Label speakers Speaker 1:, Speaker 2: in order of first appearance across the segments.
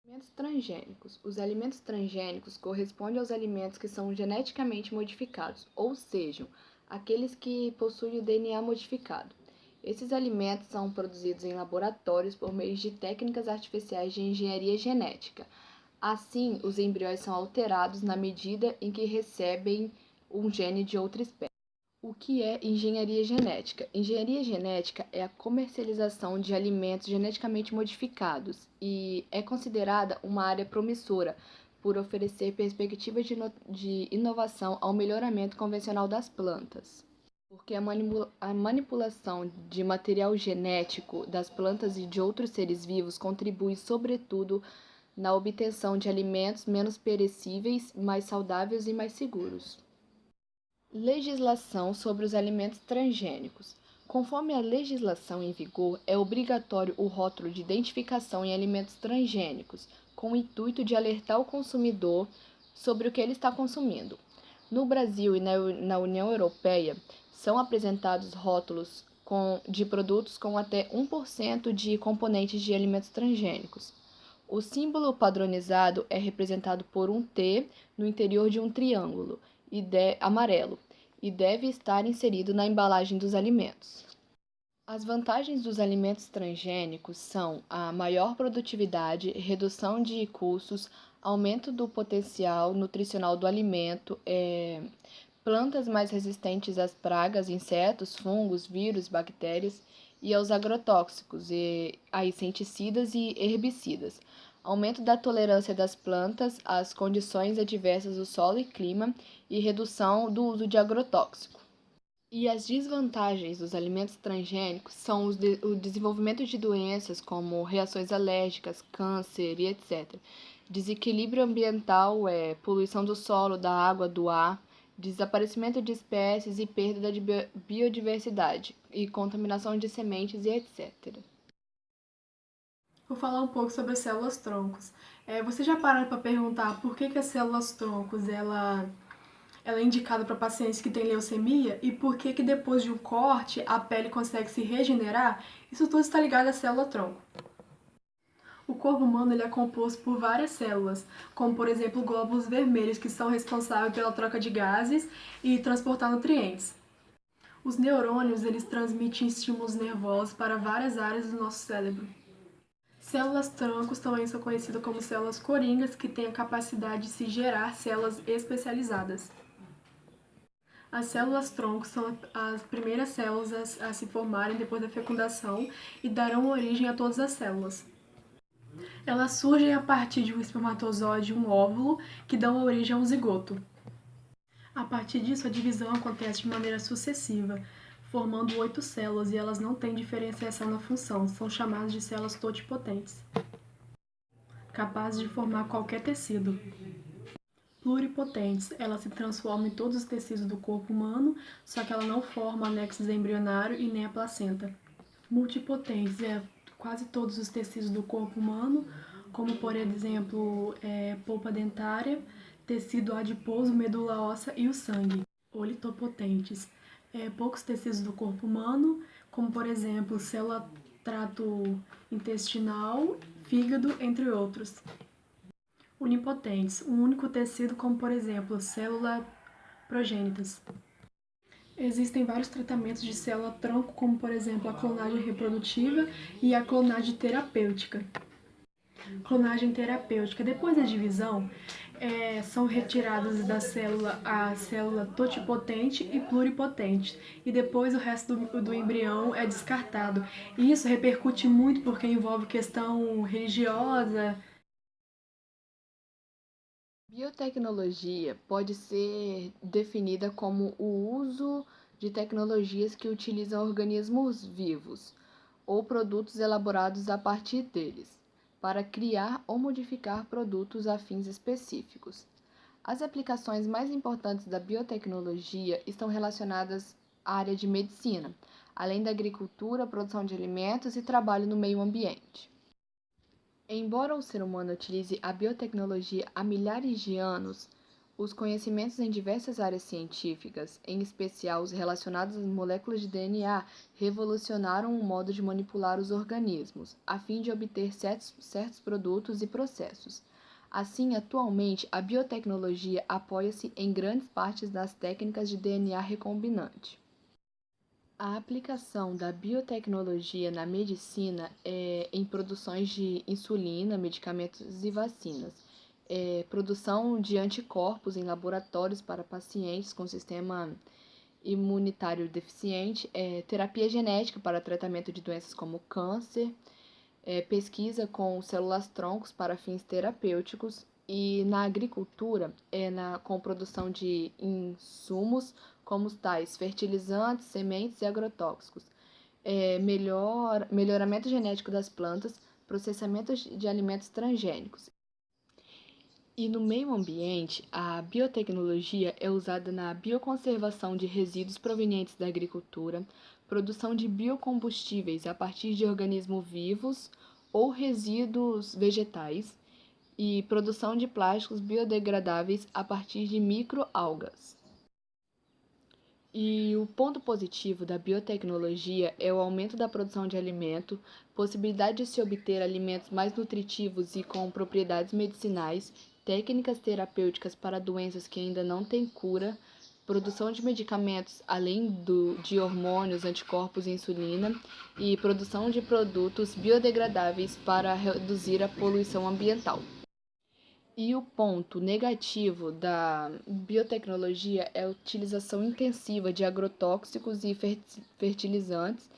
Speaker 1: Alimentos transgênicos. Os alimentos transgênicos correspondem aos alimentos que são geneticamente modificados, ou seja, aqueles que possuem o DNA modificado. Esses alimentos são produzidos em laboratórios por meio de técnicas artificiais de engenharia genética. Assim, os embriões são alterados na medida em que recebem um gene de outra espécie. O que é engenharia genética? Engenharia genética é a comercialização de alimentos geneticamente modificados e é considerada uma área promissora por oferecer perspectivas de inovação ao melhoramento convencional das plantas. Porque a manipulação de material genético das plantas e de outros seres vivos contribui, sobretudo, na obtenção de alimentos menos perecíveis, mais saudáveis e mais seguros. Legislação sobre os alimentos transgênicos. Conforme a legislação em vigor, é obrigatório o rótulo de identificação em alimentos transgênicos, com o intuito de alertar o consumidor sobre o que ele está consumindo. No Brasil e na União Europeia, são apresentados rótulos de produtos com até 1% de componentes de alimentos transgênicos. O símbolo padronizado é representado por um T no interior de um triângulo amarelo e deve estar inserido na embalagem dos alimentos. As vantagens dos alimentos transgênicos são a maior produtividade, redução de custos, aumento do potencial nutricional do alimento, plantas mais resistentes às pragas, insetos, fungos, vírus, bactérias e aos agrotóxicos, a inseticidas e herbicidas. Aumento da tolerância das plantas às condições adversas do solo e clima e redução do uso de agrotóxico. E as desvantagens dos alimentos transgênicos são o desenvolvimento de doenças como reações alérgicas, câncer e etc. Desequilíbrio ambiental, poluição do solo, da água, do ar, desaparecimento de espécies e perda de biodiversidade e contaminação de sementes e etc.
Speaker 2: Vou falar um pouco sobre as células-troncos. Você já parou para perguntar por que as células-troncos ela é indicada para pacientes que têm leucemia e por que depois de um corte a pele consegue se regenerar? Isso tudo está ligado à célula-tronco. O corpo humano ele é composto por várias células, como por exemplo glóbulos vermelhos, que são responsáveis pela troca de gases e transportar nutrientes. Os neurônios eles transmitem estímulos nervosos para várias áreas do nosso cérebro. Células-troncos também são conhecidas como células coringas, que têm a capacidade de se gerar células especializadas. As células-troncos são as primeiras células a se formarem depois da fecundação e darão origem a todas as células. Elas surgem a partir de um espermatozoide e um óvulo, que dão origem a um zigoto. A partir disso, a divisão acontece de maneira sucessiva, formando 8 células, e elas não têm diferenciação na função, são chamadas de células totipotentes, capazes de formar qualquer tecido. Pluripotentes, ela se transforma em todos os tecidos do corpo humano, só que ela não forma anexos embrionário e nem a placenta. Multipotentes, quase todos os tecidos do corpo humano, como por exemplo, polpa dentária, tecido adiposo, medula óssea e o sangue. Olitopotentes, poucos tecidos do corpo humano, como por exemplo, célula trato intestinal, fígado, entre outros. Unipotentes, um único tecido, como por exemplo, célula progênitas. Existem vários tratamentos de célula-tronco, como por exemplo a clonagem reprodutiva e a clonagem terapêutica. Clonagem terapêutica. Depois da divisão, são retiradas da célula a célula totipotente e pluripotente, e depois o resto do embrião é descartado. E isso repercute muito porque envolve questão religiosa.
Speaker 1: Biotecnologia pode ser definida como o uso de tecnologias que utilizam organismos vivos ou produtos elaborados a partir deles, para criar ou modificar produtos a fins específicos. As aplicações mais importantes da biotecnologia estão relacionadas à área de medicina, além da agricultura, produção de alimentos e trabalho no meio ambiente. Embora o ser humano utilize a biotecnologia há milhares de anos, Os conhecimentos em diversas áreas científicas, em especial os relacionados às moléculas de DNA, revolucionaram o modo de manipular os organismos, a fim de obter certos produtos e processos. Assim, atualmente, a biotecnologia apoia-se em grandes partes nas técnicas de DNA recombinante. A aplicação da biotecnologia na medicina é em produções de insulina, medicamentos e vacinas, produção de anticorpos em laboratórios para pacientes com sistema imunitário deficiente, terapia genética para tratamento de doenças como câncer, pesquisa com células-troncos para fins terapêuticos e na agricultura, com produção de insumos como os tais fertilizantes, sementes e agrotóxicos, melhoramento genético das plantas, processamento de alimentos transgênicos. E no meio ambiente, a biotecnologia é usada na bioconservação de resíduos provenientes da agricultura, produção de biocombustíveis a partir de organismos vivos ou resíduos vegetais e produção de plásticos biodegradáveis a partir de microalgas. E o ponto positivo da biotecnologia é o aumento da produção de alimento, possibilidade de se obter alimentos mais nutritivos e com propriedades medicinais, técnicas terapêuticas para doenças que ainda não têm cura, produção de medicamentos além de hormônios, anticorpos e insulina, e produção de produtos biodegradáveis para reduzir a poluição ambiental. E o ponto negativo da biotecnologia é a utilização intensiva de agrotóxicos e fertilizantes,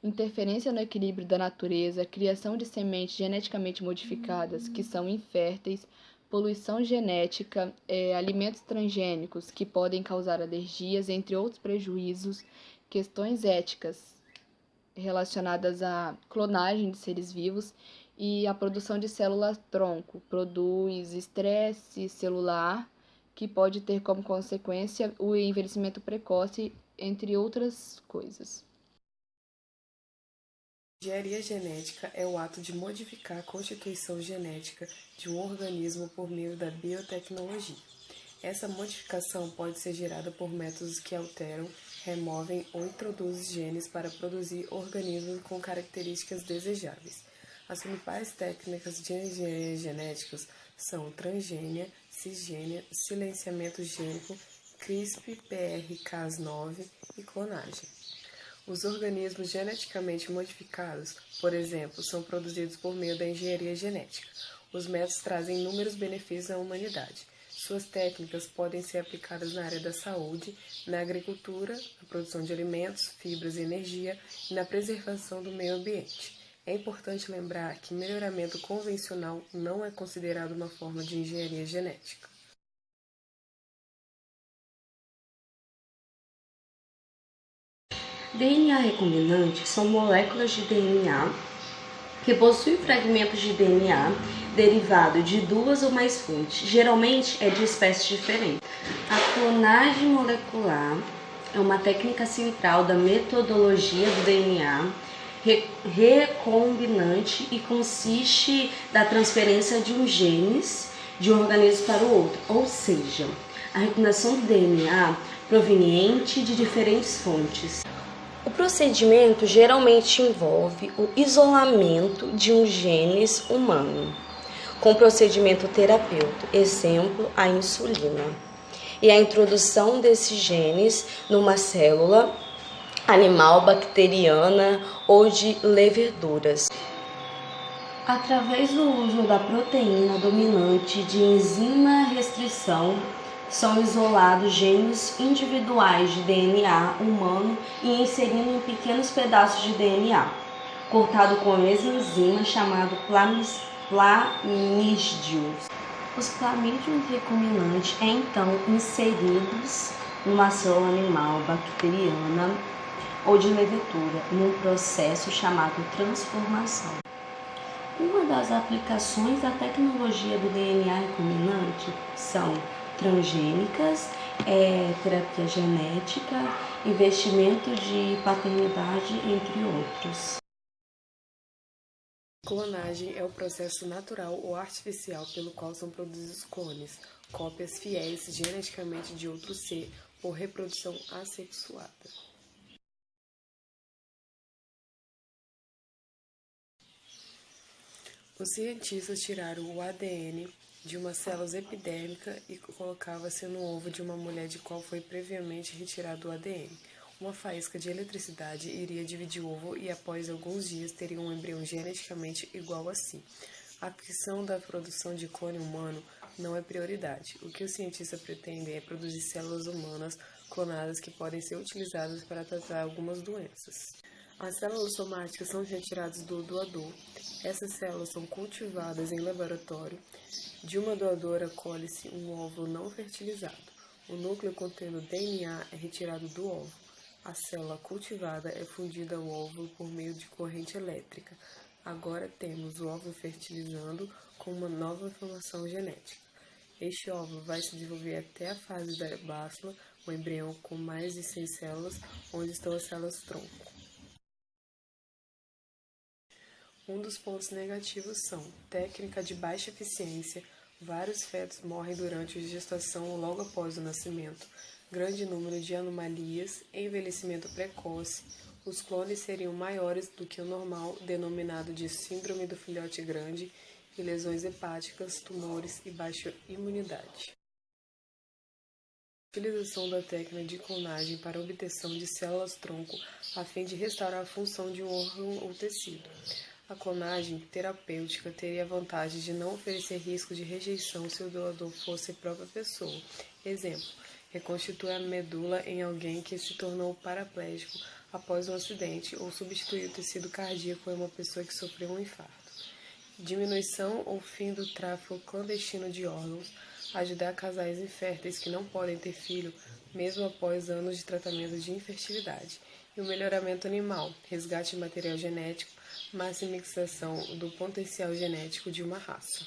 Speaker 1: interferência no equilíbrio da natureza, criação de sementes geneticamente modificadas que são inférteis, poluição genética, alimentos transgênicos que podem causar alergias, entre outros prejuízos, questões éticas relacionadas à clonagem de seres vivos e a produção de células-tronco, produz estresse celular, que pode ter como consequência o envelhecimento precoce, entre outras coisas.
Speaker 3: Engenharia genética é o ato de modificar a constituição genética de um organismo por meio da biotecnologia. Essa modificação pode ser gerada por métodos que alteram, removem ou introduzem genes para produzir organismos com características desejáveis. As principais técnicas de engenharia genética são transgênia, cisgênia, silenciamento gênico, CRISPR-Cas9 e clonagem. Os organismos geneticamente modificados, por exemplo, são produzidos por meio da engenharia genética. Os métodos trazem inúmeros benefícios à humanidade. Suas técnicas podem ser aplicadas na área da saúde, na agricultura, na produção de alimentos, fibras e energia e na preservação do meio ambiente. É importante lembrar que melhoramento convencional não é considerado uma forma de engenharia genética.
Speaker 4: DNA recombinante são moléculas de DNA que possuem fragmentos de DNA derivado de duas ou mais fontes, geralmente é de espécies diferentes. A clonagem molecular é uma técnica central da metodologia do DNA recombinante e consiste da transferência de um genes de um organismo para o outro, ou seja, a recombinação do DNA proveniente de diferentes fontes. O procedimento geralmente envolve o isolamento de um genes humano, com procedimento terapêutico, exemplo, a insulina, e a introdução desses genes numa célula animal, bacteriana ou de leveduras. Através do uso da proteína dominante de enzima restrição, são isolados genes individuais de DNA humano e inserindo em pequenos pedaços de DNA, cortado com a mesma enzima chamado plamídeos. Os plamídeos recombinantes então inseridos numa célula animal, bacteriana ou de levedura, num processo chamado transformação. Uma das aplicações da tecnologia do DNA recombinante são transgênicas, terapia genética, investimento de paternidade, entre outros.
Speaker 3: Clonagem é o processo natural ou artificial pelo qual são produzidos clones, cópias fiéis geneticamente de outro ser, por reprodução assexuada. Os cientistas tiraram o ADN de uma célula epidérmica e colocava-se no ovo de uma mulher de qual foi previamente retirado o ADN. Uma faísca de eletricidade iria dividir o ovo e após alguns dias teria um embrião geneticamente igual a si. A ficção da produção de clone humano não é prioridade. O que os cientistas pretendem é produzir células humanas clonadas que podem ser utilizadas para tratar algumas doenças. As células somáticas são retiradas do doador. Essas células são cultivadas em laboratório. De uma doadora colhe-se um óvulo não fertilizado. O núcleo contendo DNA é retirado do óvulo. A célula cultivada é fundida ao óvulo por meio de corrente elétrica. Agora temos o óvulo fertilizando com uma nova informação genética. Este óvulo vai se desenvolver até a fase da bácula, o embrião com mais de 100 células, onde estão as células-tronco. Um dos pontos negativos são técnica de baixa eficiência, vários fetos morrem durante a gestação ou logo após o nascimento, grande número de anomalias, envelhecimento precoce, os clones seriam maiores do que o normal, denominado de síndrome do filhote grande, e lesões hepáticas, tumores e baixa imunidade. Utilização da técnica de clonagem para obtenção de células-tronco a fim de restaurar a função de um órgão ou tecido. A clonagem terapêutica teria a vantagem de não oferecer risco de rejeição se o doador fosse a própria pessoa. Exemplo, reconstitui a medula em alguém que se tornou paraplégico após um acidente ou substituir o tecido cardíaco em uma pessoa que sofreu um infarto. Diminuição ou fim do tráfico clandestino de órgãos, ajudar casais inférteis que não podem ter filho, mesmo após anos de tratamento de infertilidade. E o melhoramento animal, resgate de material genético, maximização do potencial genético de uma raça.